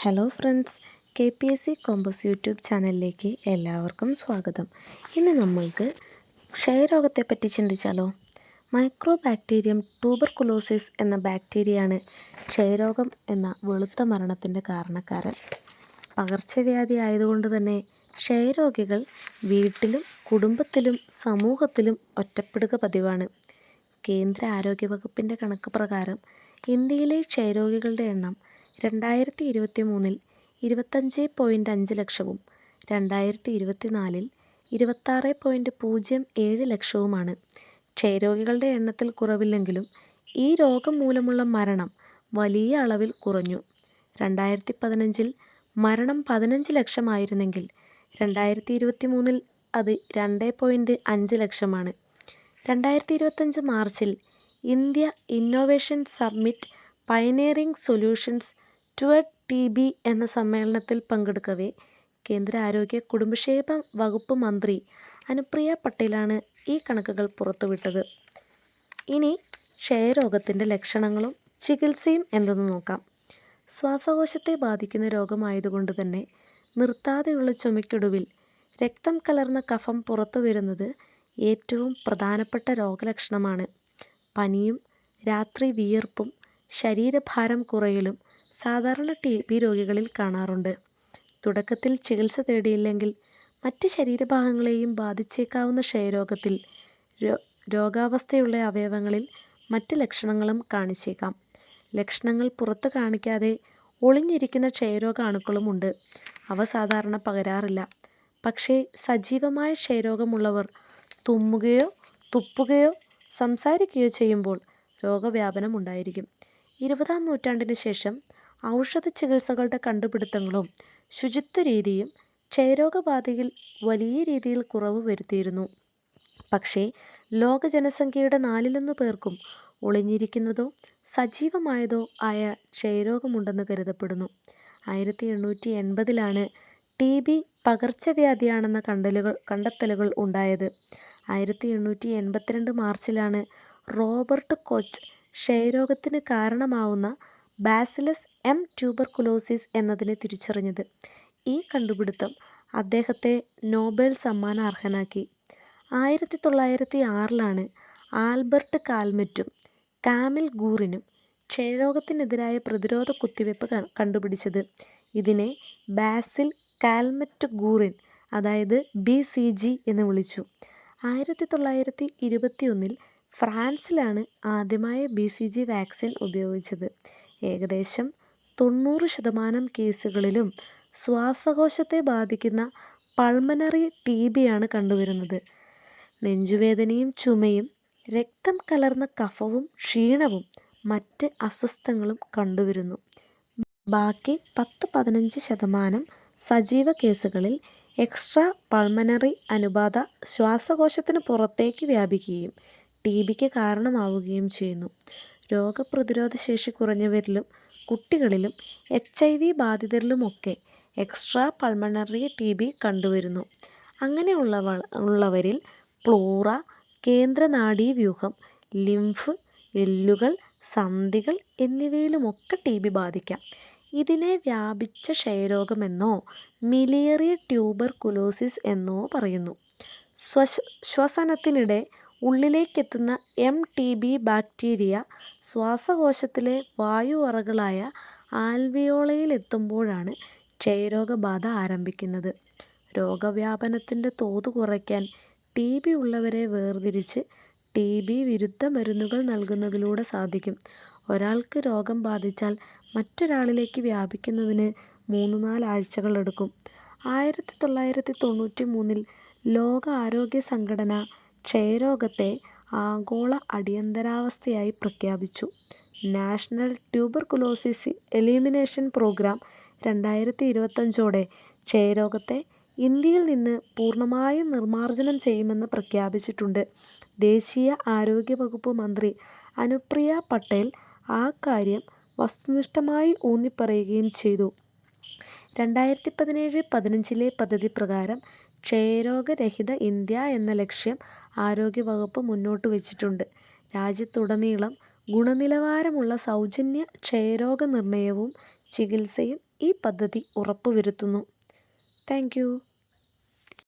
Hello friends, KPSC compass YouTube ചാനലിലേക്ക് എല്ലാവർക്കും സ്വാഗതം. ഇന്ന് നമ്മൾക്ക് ക്ഷയരോഗത്തെപ്പറ്റി ചിന്തിച്ചാലോ. മൈക്രോ ബാക്ടീരിയം ട്യൂബർകുലോസിസ് എന്ന ബാക്ടീരിയയാണ് ക്ഷയരോഗം എന്ന വെളുത്ത മരണത്തിൻ്റെ കാരണക്കാരൻ. പകർച്ചവ്യാധി ആയതുകൊണ്ട് തന്നെ ക്ഷയരോഗികൾ വീട്ടിലും കുടുംബത്തിലും സമൂഹത്തിലും ഒറ്റപ്പെടുക പതിവാണ്. കേന്ദ്ര ആരോഗ്യ വകുപ്പിൻ്റെ കണക്ക് പ്രകാരം ഇന്ത്യയിലെ ക്ഷയരോഗികളുടെ എണ്ണം 2023 25.5 ലക്ഷവും 2024 26.07 ലക്ഷവുമാണ്. ക്ഷയരോഗികളുടെ എണ്ണത്തിൽ കുറവില്ലെങ്കിലും ഈ രോഗം മൂലമുള്ള മരണം വലിയ അളവിൽ കുറഞ്ഞു. 2015 മരണം 15 ലക്ഷമായിരുന്നെങ്കിൽ 2023 അത് 2.5 ലക്ഷമാണ്. 2025 മാർച്ചിൽ India innovation summit pioneering solutions toward TB എന്ന സമ്മേളനത്തിൽ പങ്കെടുക്കവേ കേന്ദ്ര ആരോഗ്യ കുടുംബക്ഷേമ വകുപ്പ് മന്ത്രി അനുപ്രിയ പട്ടേലാണ് ഈ കണക്കുകൾ പുറത്തുവിട്ടത്. ഇനി ക്ഷയരോഗത്തിൻ്റെ ലക്ഷണങ്ങളും ചികിത്സയും എന്തെന്ന് നോക്കാം. ശ്വാസകോശത്തെ ബാധിക്കുന്ന രോഗമായതുകൊണ്ട് തന്നെ നിർത്താതെയുള്ള ചുമയ്ക്കൊടുവിൽ രക്തം കലർന്ന കഫം പുറത്തു വരുന്നത് ഏറ്റവും പ്രധാനപ്പെട്ട രോഗലക്ഷണമാണ്. പനിയും രാത്രി വിയർപ്പും ശരീരഭാരം കുറയലും സാധാരണ TB രോഗികളിൽ കാണാറുണ്ട്. തുടക്കത്തിൽ ചികിത്സ തേടിയില്ലെങ്കിൽ മറ്റ് ശരീരഭാഗങ്ങളെയും ബാധിച്ചേക്കാവുന്ന ക്ഷയരോഗത്തിൽ രോഗാവസ്ഥയുള്ള അവയവങ്ങളിൽ മറ്റ് ലക്ഷണങ്ങളും കാണിച്ചേക്കാം. ലക്ഷണങ്ങൾ പുറത്ത് കാണിക്കാതെ ഒളിഞ്ഞിരിക്കുന്ന ക്ഷയരോഗ അണുക്കളുമുണ്ട്. അവ സാധാരണ പകരാറില്ല. പക്ഷേ സജീവമായ ക്ഷയരോഗമുള്ളവർ തുമ്മുകയോ തുപ്പുകയോ സംസാരിക്കുകയോ ചെയ്യുമ്പോൾ രോഗവ്യാപനം ഉണ്ടായിരിക്കും. 20-ാം നൂറ്റാണ്ടിന് ശേഷം ഔഷധ ചികിത്സകളുടെ കണ്ടുപിടുത്തങ്ങളും ശുചിത്വ രീതിയും ക്ഷയരോഗബാധയിൽ വലിയ രീതിയിൽ കുറവ് വരുത്തിയിരുന്നു. പക്ഷേ ലോക ജനസംഖ്യയുടെ 4/1 പേർക്കും ഒളിഞ്ഞിരിക്കുന്നതോ സജീവമായതോ ആയ ക്ഷയരോഗമുണ്ടെന്ന് കരുതപ്പെടുന്നു. 1880-ലാണ് TB പകർച്ചവ്യാധിയാണെന്ന കണ്ടെത്തലുകൾ ഉണ്ടായത്. 1882 മാർച്ചിലാണ് റോബർട്ട് കോച്ച് ക്ഷയരോഗത്തിന് കാരണമാവുന്ന ബാസിലസ് ട്യൂബർകുലോസിസ് എന്നതിനെ തിരിച്ചറിഞ്ഞത്. ഈ കണ്ടുപിടുത്തം അദ്ദേഹത്തെ നോബൽ സമ്മാനം അർഹനാക്കി. 1906-ലാണ് ആൽബർട്ട് കാൽമെറ്റും കാമിൽ ഗൂറിനും ക്ഷയരോഗത്തിനെതിരായ പ്രതിരോധ കുത്തിവയ്പ് കണ്ടുപിടിച്ചത്. ഇതിനെ ബാസിൽ കാൽമെറ്റ് ഗൂറിൻ അതായത് BCG എന്ന് വിളിച്ചു. 1921 ഫ്രാൻസിലാണ് ആദ്യമായി BCG വാക്സിൻ ഉപയോഗിച്ചത്. ഏകദേശം 90% കേസുകളിലും ശ്വാസകോശത്തെ ബാധിക്കുന്ന പൾമനറി TBയാണ് കണ്ടുവരുന്നത്. നെഞ്ചുവേദനയും ചുമയും രക്തം കലർന്ന കഫവും ക്ഷീണവും മറ്റ് അസ്വസ്ഥങ്ങളും കണ്ടുവരുന്നു. ബാക്കി 10-15% സജീവ കേസുകളിൽ എക്സ്ട്രാ പൾമനറി അണുബാധ ശ്വാസകോശത്തിന് പുറത്തേക്ക് വ്യാപിക്കുകയും TBക്ക് കാരണമാവുകയും ചെയ്യുന്നു. രോഗപ്രതിരോധ ശേഷി കുറഞ്ഞവരിലും കുട്ടികളിലും HIV ബാധിതരിലുമൊക്കെ എക്സ്ട്രാ പൾമണറി TB കണ്ടുവരുന്നു. അങ്ങനെയുള്ളവരിൽ പ്ലൂറ, കേന്ദ്രനാഡീവ്യൂഹം, ലിംഫ്, എല്ലുകൾ, സന്ധികൾ എന്നിവയിലുമൊക്കെ TB ബാധിക്കാം. ഇതിനെ വ്യാപിച്ച ക്ഷയരോഗമെന്നോ മിലിയറി ട്യൂബർകുലോസിസ് എന്നോ പറയുന്നു. ശ്വസനത്തിനിടെ ഉള്ളിലേക്കെത്തുന്ന MTB ബാക്ടീരിയ ശ്വാസകോശത്തിലെ വായുവറകളായ ആൽവിയോളയിലെത്തുമ്പോഴാണ് ക്ഷയരോഗബാധ ആരംഭിക്കുന്നത്. രോഗവ്യാപനത്തിൻ്റെ തോത് കുറയ്ക്കാൻ TB ഉള്ളവരെ വേർതിരിച്ച് TB വിരുദ്ധ മരുന്നുകൾ നൽകുന്നതിലൂടെ സാധിക്കും. ഒരാൾക്ക് രോഗം ബാധിച്ചാൽ മറ്റൊരാളിലേക്ക് വ്യാപിക്കുന്നതിന് 3-4 ആഴ്ചകളെടുക്കും. 1993 ലോക ആരോഗ്യ സംഘടന ക്ഷയരോഗത്തെ ആഗോള അടിയന്തരാവസ്ഥയായി പ്രഖ്യാപിച്ചു. നാഷണൽ ട്യൂബർകുലോസിസ് എലിമിനേഷൻ പ്രോഗ്രാം 2025ഓടെ ക്ഷയരോഗത്തെ ഇന്ത്യയിൽ നിന്ന് പൂർണ്ണമായും നിർമ്മാർജ്ജനം ചെയ്യുമെന്ന് പ്രഖ്യാപിച്ചിട്ടുണ്ട്. ദേശീയ ആരോഗ്യ വകുപ്പ് മന്ത്രി അനുപ്രിയ പട്ടേൽ ആ കാര്യം വസ്തുനിഷ്ഠമായി ഊന്നിപ്പറയുകയും ചെയ്തു. 2017-15 പദ്ധതി പ്രകാരം ക്ഷയരോഗരഹിത ഇന്ത്യ എന്ന ലക്ഷ്യം ആരോഗ്യവകുപ്പ് മുന്നോട്ട് വച്ചിട്ടുണ്ട്. രാജ്യത്തുടനീളം ഗുണനിലവാരമുള്ള സൗജന്യ ക്ഷയരോഗ നിർണയവും ചികിത്സയും ഈ പദ്ധതി ഉറപ്പുവരുത്തുന്നു. Thank you.